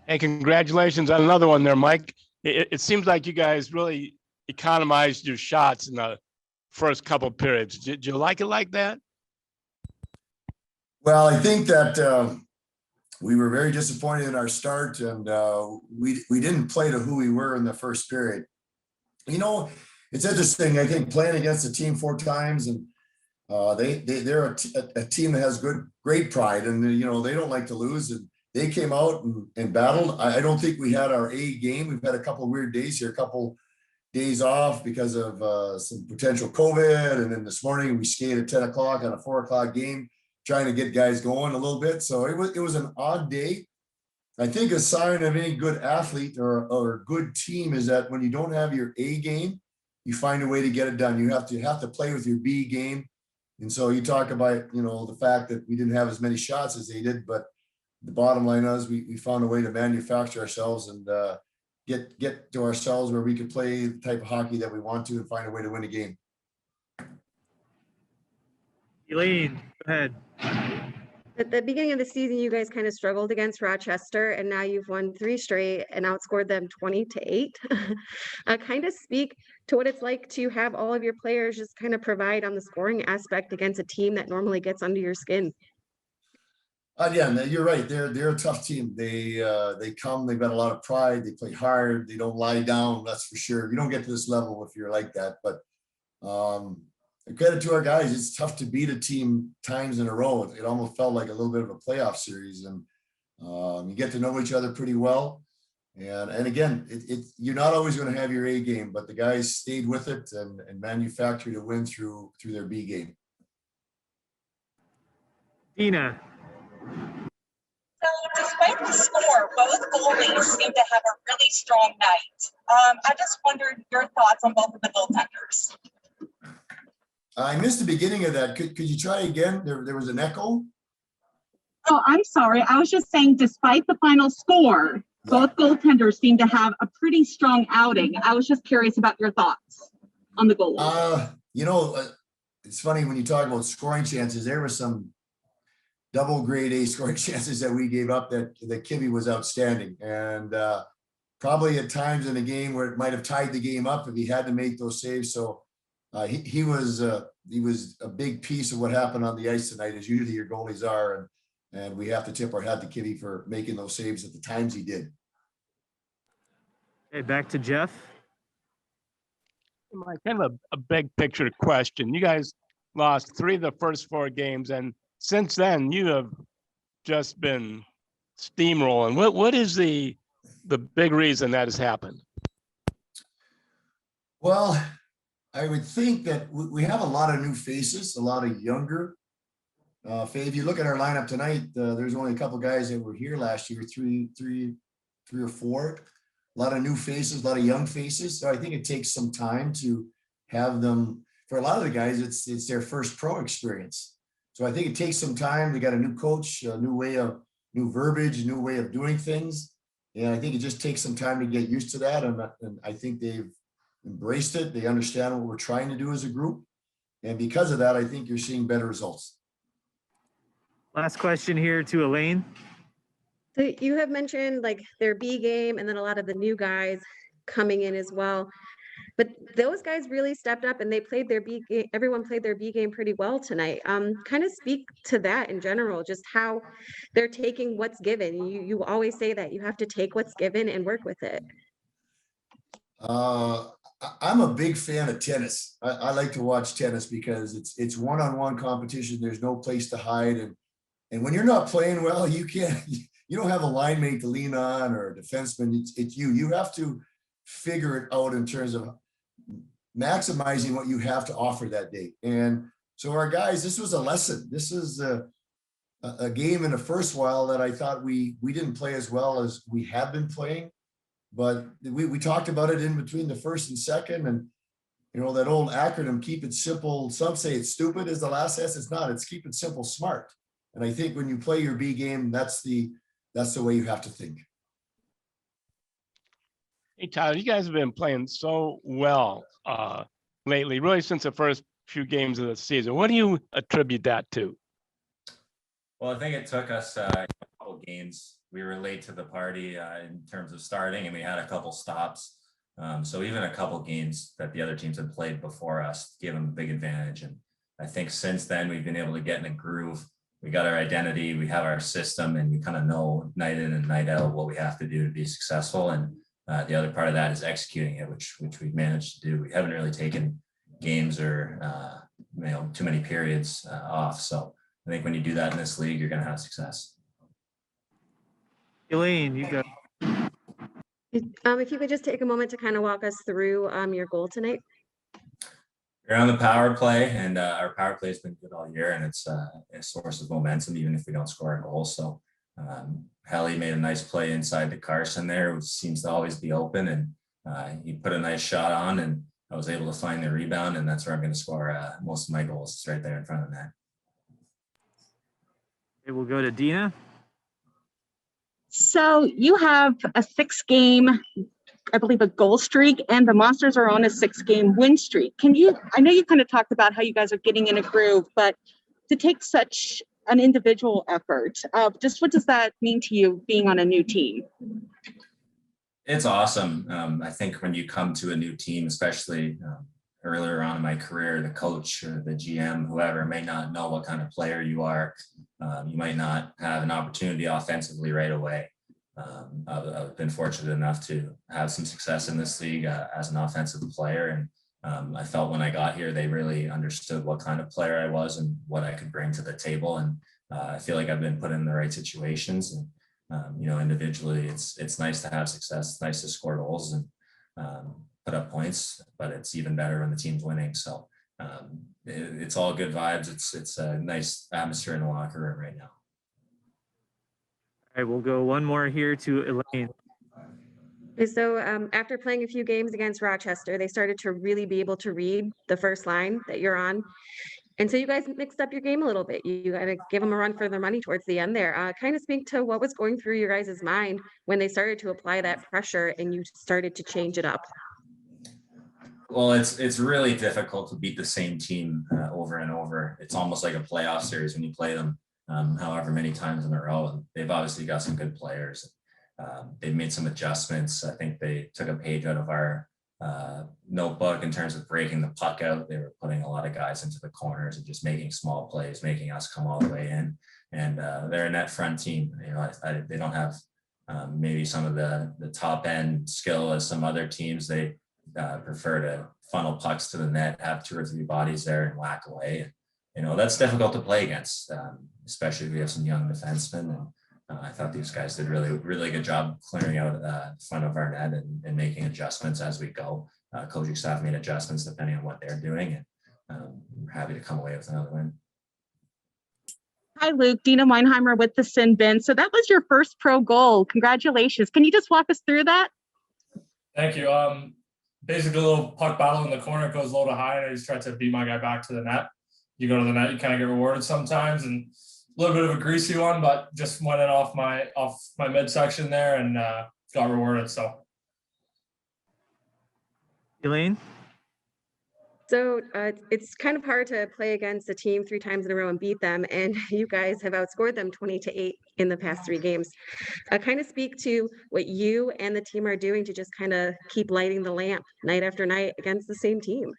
Hey, congratulations on another one there, Mike. It seems like you guys really economized your shots in the first couple of periods. Did you like it like that? Well, I think that we were very disappointed in our start, and we didn't play to who we were in the first period. You know, it's interesting. I think playing against a team 4 times, and they're a team that has great pride, and they don't like to lose. And they came out and battled. I don't think we had our A game. We've had a couple of weird days here, a couple days off because of some potential COVID, and then this morning we skated at 10 o'clock on a 4 o'clock game, trying to get guys going a little bit. So it was an odd day. I think a sign of any good athlete or good team is that when you don't have your A game, you find a way to get it done. You have to play with your B game. And so you talk about, the fact that we didn't have as many shots as they did, but the bottom line is we found a way to manufacture ourselves and get to ourselves where we could play the type of hockey that we want to and find a way to win a game. Elaine, go ahead. At the beginning of the season, you guys kind of struggled against Rochester, and now you've won 3 straight and outscored them 20-8. Kind of speak to what it's like to have all of your players just kind of provide on the scoring aspect against a team that normally gets under your skin. Yeah, you're right. They're a tough team. They come. They've got a lot of pride. They play hard. They don't lie down. That's for sure. You don't get to this level if you're like that. But credit to our guys. It's tough to beat a team times in a row. It almost felt like a little bit of a playoff series, and you get to know each other pretty well. And again, you're not always going to have your A game, but the guys stayed with it and manufactured a win through their B game. Dina. So despite the score, both goalies seem to have a really strong night. I just wondered your thoughts on both of the goaltenders. I missed the beginning of that. Could you try again? There was an echo. Oh, I'm sorry. I was just saying, despite the final score, both goaltenders seem to have a pretty strong outing. I was just curious about your thoughts on the goal. It's funny when you talk about scoring chances. There were some double grade A scoring chances that we gave up that Kibby was outstanding, and probably at times in the game where it might have tied the game up if he had to make those saves. So he was a big piece of what happened on the ice tonight, as usually your goalies are, and we have to tip our hat to Kibby for making those saves at the times he did. Okay, back to Jeff. Kind of a big picture question. You guys lost 3 of the first 4 games, and since then you have just been steamrolling. What is the big reason that has happened? Well, I would think that we have a lot of new faces, a lot of younger. If you look at our lineup tonight, there's only a couple guys that were here last year, three or four. A lot of new faces, a lot of young faces. So I think it takes some time to have them. For a lot of the guys, it's their first pro experience. So I think it takes some time. They got a new coach, a new verbiage, a new way of doing things. And I think it just takes some time to get used to that. And I think they've embraced it. They understand what we're trying to do as a group. And because of that, I think you're seeing better results. Last question here to Elaine. So you have mentioned like their B game and then a lot of the new guys coming in as well. But those guys really stepped up and they played their B game. Everyone played their B game pretty well tonight. Kind of speak to that in general, just how they're taking what's given. You always say that you have to take what's given and work with it. I'm a big fan of tennis. I like to watch tennis because it's one-on-one competition. There's no place to hide. And when you're not playing well, you don't have a line mate to lean on or a defenseman. It's you. You have to figure it out in terms of maximizing what you have to offer that day. And so our guys, this was a lesson. This is a game in the first while that I thought we didn't play as well as we have been playing. But we talked about it in between the first and second, and that old acronym, keep it simple. Some say it's stupid is the last S. It's not. It's keep it simple, smart. And I think when you play your B game, that's the way you have to think. Hey, Tyler, you guys have been playing so well lately, really since the first few games of the season. What do you attribute that to? Well, I think it took us a couple games we were late to the party in terms of starting, and we had a couple stops. So even a couple games that the other teams had played before us gave them a big advantage. And I think since then we've been able to get in a groove. We got our identity, we have our system, and we kind of know night in and night out what we have to do to be successful. And the other part of that is executing it, which we've managed to do. We haven't really taken games or too many periods off. So I think when you do that in this league, you're going to have success. Elaine, you go. If you could just take a moment to kind of walk us through your goal tonight. We're on the power play, and our power play has been good all year, and it's a source of momentum, even if we don't score a goal. So Helly made a nice play inside to Carson there, which seems to always be open, and he put a nice shot on, and I was able to find the rebound, and that's where I'm going to score most of my goals. It's right there in front of the net. Okay, we'll go to Dina. So you have a 6-game, I believe, a goal streak, and the Monsters are on a 6-game win streak. I know you kind of talked about how you guys are getting in a groove, but to take such an individual effort, just what does that mean to you being on a new team? It's awesome. I think when you come to a new team, especially earlier on in my career, the coach or the GM, whoever, may not know what kind of player you are. You might not have an opportunity offensively right away. I've been fortunate enough to have some success in this league as an offensive player. And I felt when I got here, they really understood what kind of player I was and what I could bring to the table. And I feel like I've been put in the right situations. And, individually, it's nice to have success. It's nice to score goals and put up points, but it's even better when the team's winning. So it's all good vibes. It's a nice atmosphere in the locker room right now. All right, we'll go one more here to Elaine. So after playing a few games against Rochester, they started to really be able to read the first line that you're on. And so you guys mixed up your game a little bit. You got to give them a run for their money towards the end there. Kind of speak to what was going through your guys' mind when they started to apply that pressure and you started to change it up. Well, it's really difficult to beat the same team over and over. It's almost like a playoff series when you play them however many times in a row. And they've obviously got some good players. They've made some adjustments. I think they took a page out of our notebook in terms of breaking the puck out. They were putting a lot of guys into the corners and just making small plays, making us come all the way in. And they're a net front team. They don't have maybe some of the top end skill as some other teams. They prefer to funnel pucks to the net, have 2 or 3 bodies there and whack away. That's difficult to play against, especially if we have some young defensemen. And I thought these guys did really, really good job clearing out the front of our net and making adjustments as we go. Coaching staff made adjustments depending on what they're doing, and we're happy to come away with another win. Hi, Luke. Dina Weinheimer with the Sin Bin. So that was your first pro goal. Congratulations. Can you just walk us through that? Thank you. Basically, a little puck battle in the corner, goes low to high, and I just tried to beat my guy back to the net. You go to the net, you kind of get rewarded sometimes, and a little bit of a greasy one, but just went it off my midsection there and got rewarded. So, Elaine? So it's kind of hard to play against a team 3 times in a row and beat them. And you guys have outscored them 20-8 in the past 3 games. Kind of speak to what you and the team are doing to just kind of keep lighting the lamp night after night against the same team.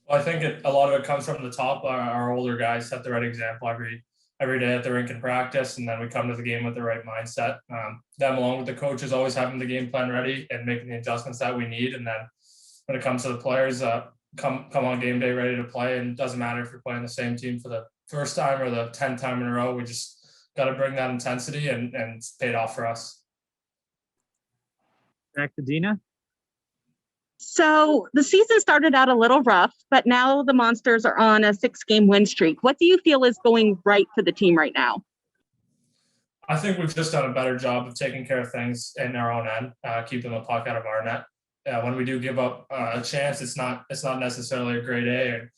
well, I think a lot of it comes from the top. Our older guys set the right example every day at the rink in practice, and then we come to the game with the right mindset. Them along with the coaches always having the game plan ready and making the adjustments that we need. And then when it comes to the players, come on game day ready to play, and it doesn't matter if you're playing the same team for the first time or the 10th time in a row. We just got to bring that intensity, and it's paid off for us. Back to Dina. So the season started out a little rough, but now the Monsters are on a 6-game win streak. What do you feel is going right for the team right now? I think we've just done a better job of taking care of things in our own end, keeping the puck out of our net. When we do give up a chance, it's not necessarily a grade A. And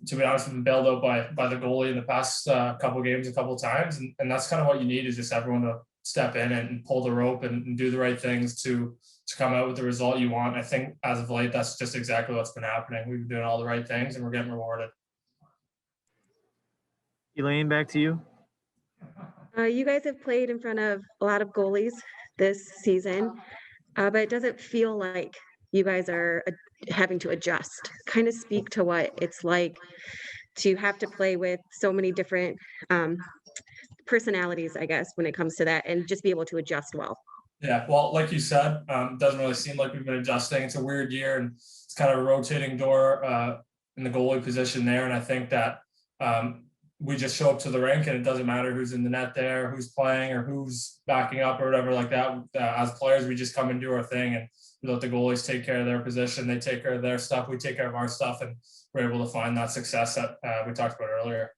to be honest, we've been bailed out by the goalie in the past couple games a couple times, and that's kind of what you need, is just everyone to step in and pull the rope and do the right things to come out with the result you want. I think as of late, that's just exactly what's been happening. We've been doing all the right things, and we're getting rewarded. Elaine, back to you. You guys have played in front of a lot of goalies this season, but it doesn't feel like you guys are having to adjust. Kind of speak to what it's like to have to play with so many different personalities, I guess, when it comes to that, and just be able to adjust well. Yeah, well, like you said, doesn't really seem like we've been adjusting. It's a weird year, and it's kind of a rotating door in the goalie position there. And I think that we just show up to the rink, and it doesn't matter who's in the net there, who's playing, or who's backing up, or whatever like that. As players, we just come and do our thing, and we let the goalies take care of their position. They take care of their stuff. We take care of our stuff, and we're able to find that success that we talked about earlier.